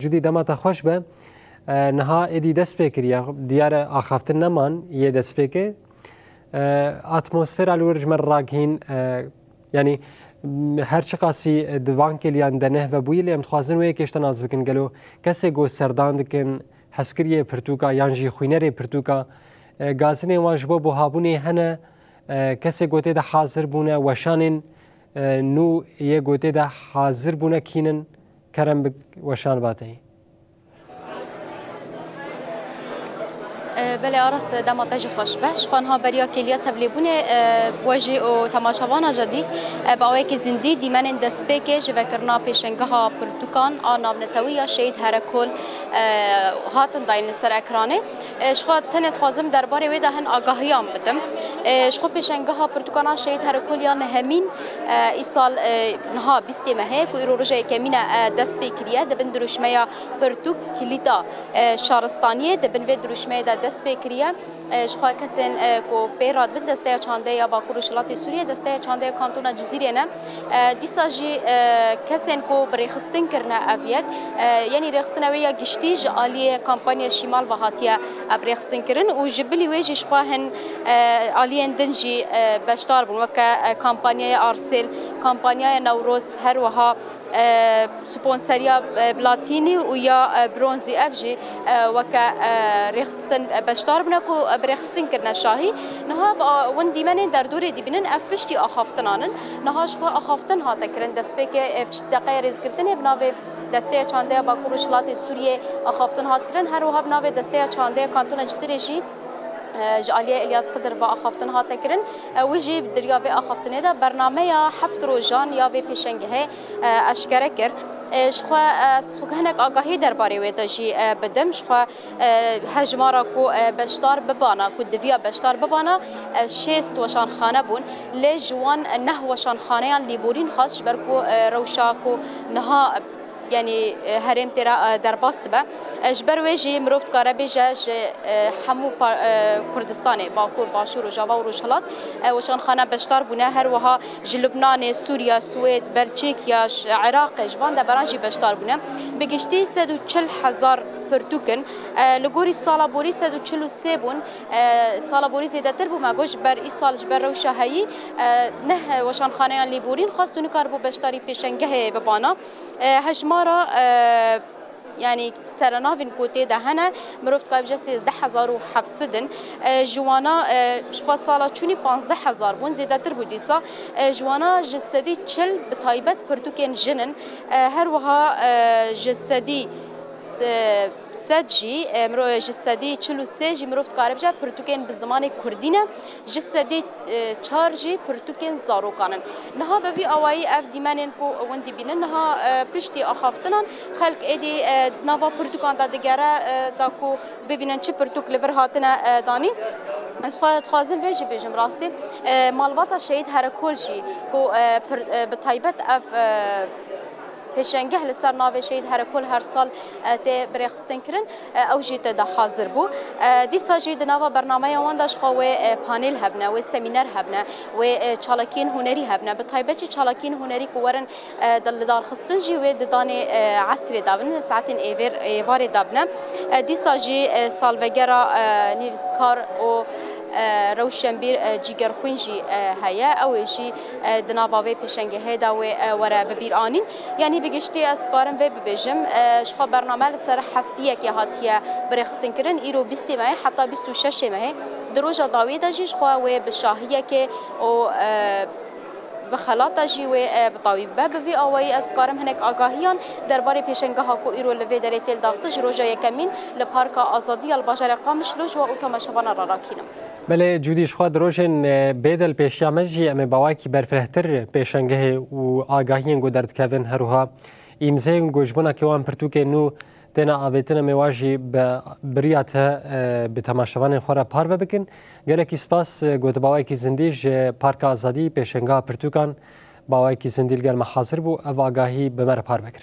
جدی دما خوش به نها ادی دست بکریا دیار آخافتن نمان یه دست بکه اتمسفر الورج مر راگین یعنی هر چه قاسی دوان کلیان دنه و بویلی ام خوازن و یکیش تناز بکن گلو کسی گو سردان دکن حسکریه پرتوکا یانجی خوینره پرتوکا گازنه واجبو بوهابونه هنه کسی گوته ده حاضر بونه وشانن نو یه گوته ده حاضر بونه کینن کرم وشان باتی. بله آرس دماتج خوش باش خانها بریا کلیا تبلیبونه واجی و تماشاوانا جدید باوی که زندی دیمن دست بکه جوکرنا پیشنگها پرتوکان آنام نتویا شهید هرکل هاتن داین سر اکرانه شخوا تنت خوازم درباره وی دهن آگاهیام بدم شخوا پیشنگها پرتوکانا شهید هرکل یا نهمین ای سال نها بیستی مهه که ایرو رجای کمین دست بکریه دبن دروشمه پرتوک کلیتا شارستانیه دبن وی دروشمه دست بکریه شخوا کسین کو پیراد بد دسته چانده یا باکور وشلاتی سوریه دسته چانده کانتونا جزیره نه دیساجی کسین کو برخستن کرنا افیک یعنی رخصتن ویا گشتیج عالیه کمپانی شمال و هاتیه برخصتن کرن و جبلی ویج شخوا هن عالیه دنجی بشتار بون وک کمپانی آرسل کمپانی نوروز هر وها سپانسریا بلاتینی و یا برونزی افجی وکا رخصتن بشتار بنکو برخصتن کرنا شاهی نها ون دیمن در دوره دیبینن اف پشتی آخافتنانن نها شخوا آخافتن ها تکرن دست به که پشت دقیق ریزگرتن بناوه دسته چانده باکور وشلات سوریه آخافتن ها تکرن هر وها بناوه دسته چانده کانتون جزیره جی جعلیه الیاس خضر با آخافتن ها تکرن ویجی دریا به آخافتنه دا برنامه یا هفت روزان یا به پیشنگه اشکره کر شخوا خوگهنک آگاهی درباره وی داجی بدم شخوا هجمارا کو بشتار ببانا کو دویا بشتار ببانا شست وشان خانه بون لی جوان نه وشان خانه لیبورین خاص برکو روشا کو نها یعنی هرم ترا درباست به اجبر ویجی مروفت کاره بیجه همو کردستان باکور باشور و جاوا و روشهلات وشان خانه بشتار بونه هر وها لبنان سوریا سوئد بلژیکیا عراق جوان ده برانجی بشتار بونه بگشتی 140,000 پرتوکن لگوری سالا بوری 143 بون سالا بوری زیاده تر بو مگوش بر ای سال جبر روشه هایی نه وشان خانه لیبورین خواستونی کار بو بشتاری پیشنگه ببانا هجمارا يعني سرنافين كوتي دهنا مروفت قابجة 13,700 جوانا شخوا صالة چوني 15,000 بون زيادة تر بوديسا جوانا جسدي چل بطايبت پرتوكين جنن هر وها جسدي سدجي مرو جسدي چلو سيجي مروفت قاربجا پرتوكين بالزمان كردينه جسدي چارجي پرتوكين زاروكانن نها بفي اوائي اف ديمانين كو وندي بينن نها پشتي اخافتنان خلق ادي ناوا پرتوكان دا دگره داكو ببينن چه پرتوك لور هاتنه داني از خواهد خوازم ویجی بیجم راستی مالواتا شهید هرکل جی کو بطایبت اف پیشنگه لسر ناو شهید هرکل هر سال ته برخصتن کرن او جیت ده حاضر بو دیسا جی ناو برنامه وان داش خو پانل هبنه و سمینار هبنه و چالاکین هنری هبنه به طیبه چالاکین هنری کوورن دار خستن جی و ددان عصر دابن ساعتین ایوار دابنه دیسا جی سالوگرا نیوسکار و روشنبیر جیگر خوینجی هیا او جی دناباوی پیشنگه هدا و ورا ببیر آنین یعنی بگشتی اسکارم و ببیجم شخوا برنامه لسر هفتیه که هاتیه برخستن کرن ایرو 20 ماه حتی 26 ماه دروجه داوی داجی شخوا و بشاهیه که او بخلاط جی و بطاویب بوی آوای اسکارم هنک آگاهیان درباره پیشنگه ها کو ایرو لوی در تل داخسج روزه یکمین لپارک آزادی الباجر قامش لوج و اتماشوان را راکینم بله جودیش خود روشن بدل پیشیامجی ام باواکی برفرهتر پیشنگه و آگاهیان گو درد کردن هروها ایمزه گوجبنا که وان پرتوکه نو تنا آبیتنا میواجی بریات به تماشاوان خورا پار بکن گله سپاس گوت باواکی زندیج پارک آزادی پیشنگه پرتوکان باواکی زندیل گرم حاضر بو او آگاهی به مر پار بکر